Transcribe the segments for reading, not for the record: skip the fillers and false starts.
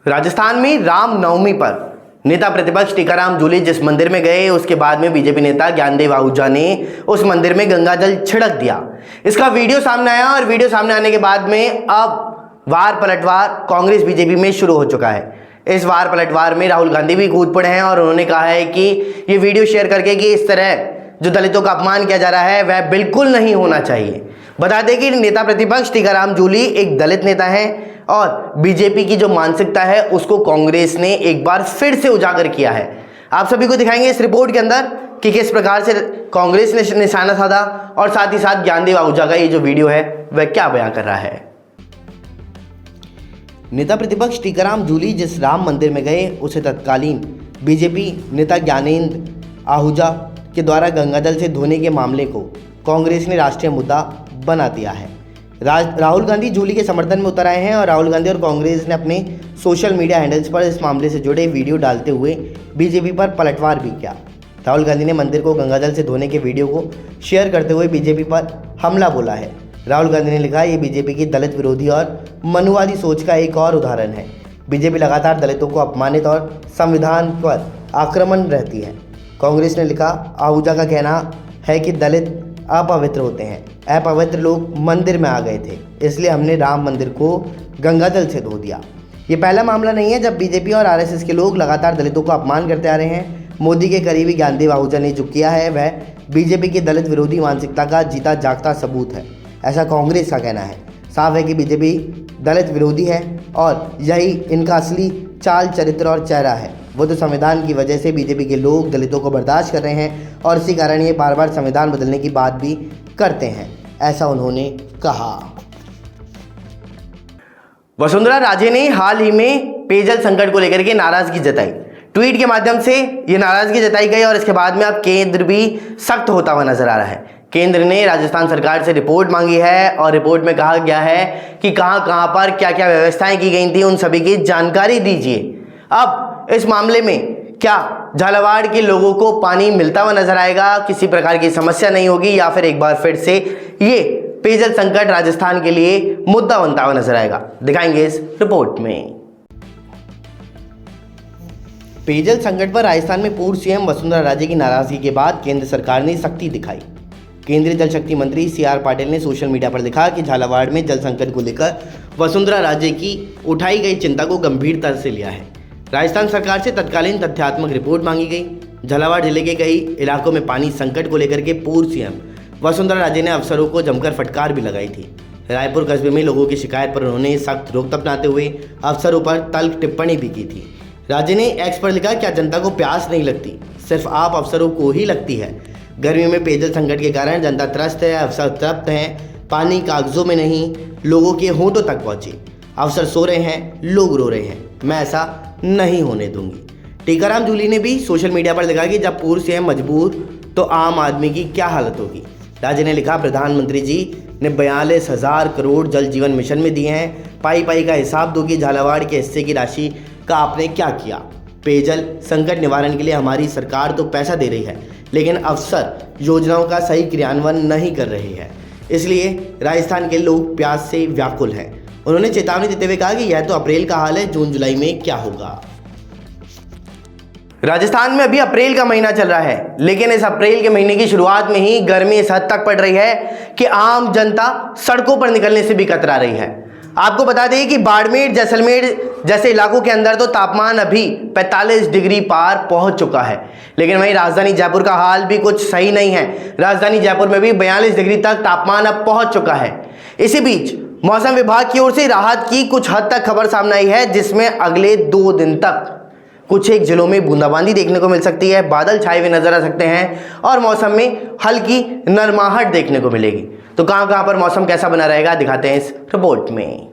राजस्थान में रामनवमी पर नेता प्रतिपक्ष टीकाराम जूली जिस मंदिर में गए, उसके बाद में बीजेपी नेता ज्ञानदेव आहूजा ने उस मंदिर में गंगा जल छिड़क दिया। इसका वीडियो सामने आया और वीडियो सामने आने के बाद में अब वार पलटवार कांग्रेस बीजेपी में शुरू हो चुका है। इस वार पलटवार में राहुल गांधी भी कूद पड़े हैं और उन्होंने कहा है कि ये वीडियो शेयर करके कि इस तरह जो दलितों का अपमान किया जा रहा है वह बिल्कुल नहीं होना चाहिए। बता दें कि नेता प्रतिपक्ष टीकाराम जूली एक दलित नेता हैं और बीजेपी की जो मानसिकता है उसको कांग्रेस ने एक बार फिर से उजागर किया है। आप सभी को दिखाएंगे इस रिपोर्ट के अंदर कि किस प्रकार से कांग्रेस ने निशाना साधा और साथ ही साथ ज्ञानदेव आहूजा का ये जो वीडियो है वह क्या बयां कर रहा है। नेता प्रतिपक्ष टीकाराम जूली जिस राम मंदिर में गए, उसे तत्कालीन बीजेपी नेता ज्ञानेंद्र आहूजा के द्वारा गंगाजल से धोने के मामले को कांग्रेस ने राष्ट्रीय मुद्दा बना दिया है। राहुल गांधी जूली के समर्थन में उतर आए हैं और राहुल गांधी और कांग्रेस ने अपने सोशल मीडिया हैंडल्स पर इस मामले से जुड़े वीडियो डालते हुए बीजेपी पर पलटवार भी किया। राहुल गांधी ने मंदिर को गंगाजल से धोने के वीडियो को शेयर करते हुए बीजेपी पर हमला बोला है। राहुल गांधी ने लिखा, ये बीजेपी की दलित विरोधी और मनुवादी सोच का एक और उदाहरण है। बीजेपी लगातार दलितों को अपमानित और संविधान पर आक्रमण रहती है। कांग्रेस ने लिखा, आहूजा का कहना है कि दलित अपवित्र होते हैं। अपवित्र लोग मंदिर में आ गए थे, इसलिए हमने राम मंदिर को गंगाजल से धो दिया। ये पहला मामला नहीं है जब बीजेपी और आरएसएस के लोग लगातार दलितों को अपमान करते आ रहे हैं। मोदी के करीबी ज्ञानदेव आहूजा ने जो किया है वह बीजेपी की दलित विरोधी मानसिकता का जीता जागता सबूत है, ऐसा कांग्रेस का कहना है। साफ है कि बीजेपी दलित विरोधी है और यही इनका असली चाल चरित्र और चेहरा है। वो तो संविधान की वजह से बीजेपी के लोग दलितों को बर्दाश्त कर रहे हैं और इसी कारण ये बार बार संविधान बदलने की बात भी करते हैं, ऐसा उन्होंने कहा। वसुंधरा राजे ने हाल ही में पेयजल संकट को लेकर के नाराजगी जताई। ट्वीट के माध्यम से ये नाराजगी जताई गई और इसके बाद में अब केंद्र भी सख्त होता हुआ नजर आ रहा है। केंद्र ने राजस्थान सरकार से रिपोर्ट मांगी है और रिपोर्ट में कहा गया है कि कहां पर क्या क्या व्यवस्थाएं की गई थी, उन सभी की जानकारी दीजिए। अब इस मामले में क्या झालावाड़ के लोगों को पानी मिलता हुआ नजर आएगा, किसी प्रकार की समस्या नहीं होगी, या फिर एक बार फिर से ये पेयजल संकट राजस्थान के लिए मुद्दा बनता हुआ नजर आएगा, दिखाएंगे इस रिपोर्ट में। पेयजल संकट पर राजस्थान में पूर्व सीएम वसुंधरा राजे की नाराजगी के बाद केंद्र सरकार ने सख्ती दिखाई। केंद्रीय जल शक्ति मंत्री CR पाटिल ने सोशल मीडिया पर लिखा कि झालावाड़ में जल संकट को लेकर वसुंधरा राजे की उठाई गई चिंता को गंभीरता से लिया है। राजस्थान सरकार से तत्कालीन तथ्यात्मक रिपोर्ट मांगी गई। झालावाड़ जिले के कई इलाकों में पानी संकट को लेकर के पूर्व सीएम वसुंधरा राजे ने अफसरों को जमकर फटकार भी लगाई थी। रायपुर कस्बे में लोगों की शिकायत पर उन्होंने सख्त रोक अपनाते हुए अफसरों पर तल्ख टिप्पणी भी की थी। राजे ने एक्स पर लिखा, क्या जनता को प्यास नहीं लगती, सिर्फ आप अफसरों को ही लगती है। गर्मियों में पेयजल संकट के कारण जनता त्रस्त है, अफसर तृप्त हैं, पानी कागजों में नहीं लोगों के होंठों तक पहुंचे। अफसर सो रहे हैं, लोग रो रहे हैं, मैं ऐसा नहीं होने दूंगी। टीकाराम जूली ने भी सोशल मीडिया पर लिखा कि जब पूर्व सीएम मजबूर तो आम आदमी की क्या हालत होगी। राज्य ने लिखा, प्रधानमंत्री जी ने 42,000 करोड़ जल जीवन मिशन में दिए हैं, पाई का हिसाब दो कि झालावाड़ के हिस्से की राशि का आपने क्या किया। पेयजल संकट निवारण के लिए हमारी सरकार तो पैसा दे रही है, लेकिन अफसर योजनाओं का सही क्रियान्वयन नहीं कर रहे हैं, इसलिए राजस्थान के लोग प्यास से व्याकुल हैं। उन्होंने चेतावनी देते हुए कहा कि यह तो अप्रैल का हाल है, जून जुलाई में क्या होगा। राजस्थान में अभी अप्रैल का महीना चल रहा है, लेकिन इस अप्रैल के महीने की शुरुआत में ही गर्मी इस हद तक पड़ रही है कि आम जनता सड़कों पर निकलने से भी कतरा रही है। आपको बता दें कि बाड़मेर, जैसलमेर जैसे इलाकों के अंदर तो तापमान अभी 45 डिग्री पार पहुंच चुका है, लेकिन वहीं राजधानी जयपुर का हाल भी कुछ सही नहीं है। राजधानी जयपुर में भी 42 डिग्री तक तापमान अब पहुंच चुका है। इसी बीच मौसम विभाग की ओर से राहत की कुछ हद तक खबर सामने आई है, जिसमें अगले 2 दिन तक कुछ एक जिलों में बूंदाबांदी देखने को मिल सकती है, बादल छाए हुए नजर आ सकते हैं और मौसम में हल्की नरमाहट देखने को मिलेगी। तो कहां पर मौसम कैसा बना रहेगा, दिखाते हैं इस रिपोर्ट में।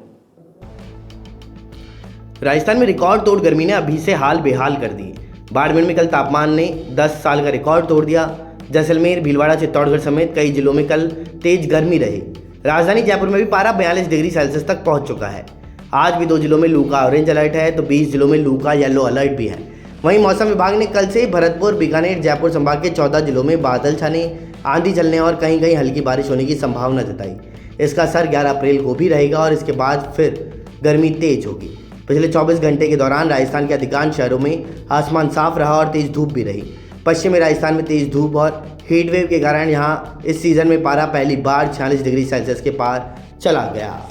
राजस्थान में रिकॉर्ड तोड़ गर्मी ने अभी से हाल बेहाल कर दी। बाड़मेर में कल तापमान ने 10 साल का रिकॉर्ड तोड़ दिया। जैसलमेर, भीलवाड़ा, चित्तौड़गढ़ समेत कई जिलों में कल तेज गर्मी रही। राजधानी जयपुर में भी पारा 42 डिग्री सेल्सियस तक पहुंच चुका है। आज भी 2 जिलों में लू का ऑरेंज अलर्ट है तो 20 जिलों में लू का येलो अलर्ट भी है। वहीं मौसम विभाग ने कल से भरतपुर, बीकानेर, जयपुर संभाग के 14 जिलों में बादल छाने, आंधी चलने और कहीं कहीं हल्की बारिश होने की संभावना जताई। इसका असर 11 अप्रैल को भी रहेगा और इसके बाद फिर गर्मी तेज होगी। पिछले 24 घंटे के दौरान राजस्थान के अधिकांश शहरों में आसमान साफ रहा और तेज धूप भी रही। पश्चिमी राजस्थान में तेज धूप और हीट वेव के कारण यहाँ इस सीज़न में पारा पहली बार 46 डिग्री सेल्सियस के पार चला गया।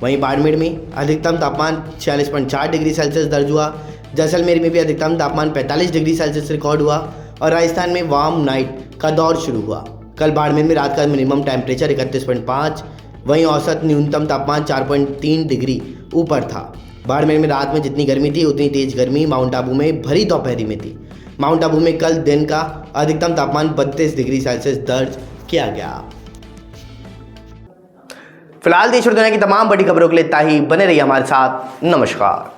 वहीं बाड़मेर में अधिकतम तापमान 46.4 डिग्री सेल्सियस दर्ज हुआ। जैसलमेर में भी अधिकतम तापमान 45 डिग्री सेल्सियस रिकॉर्ड हुआ और राजस्थान में वार्म नाइट का दौर शुरू हुआ। कल बाड़मेर में रात का मिनिमम टेम्परेचर 31.5, वहीं औसत न्यूनतम तापमान 4.3 डिग्री ऊपर था। बाड़मेर में रात में जितनी गर्मी थी उतनी तेज गर्मी माउंट आबू में भरी दोपहरी में थी। माउंट आबू में कल दिन का अधिकतम तापमान 32 डिग्री सेल्सियस दर्ज किया गया। फिलहाल देश और दुनिया की तमाम बड़ी खबरों के लिए इतना ही। बने रहिए हमारे साथ। नमस्कार।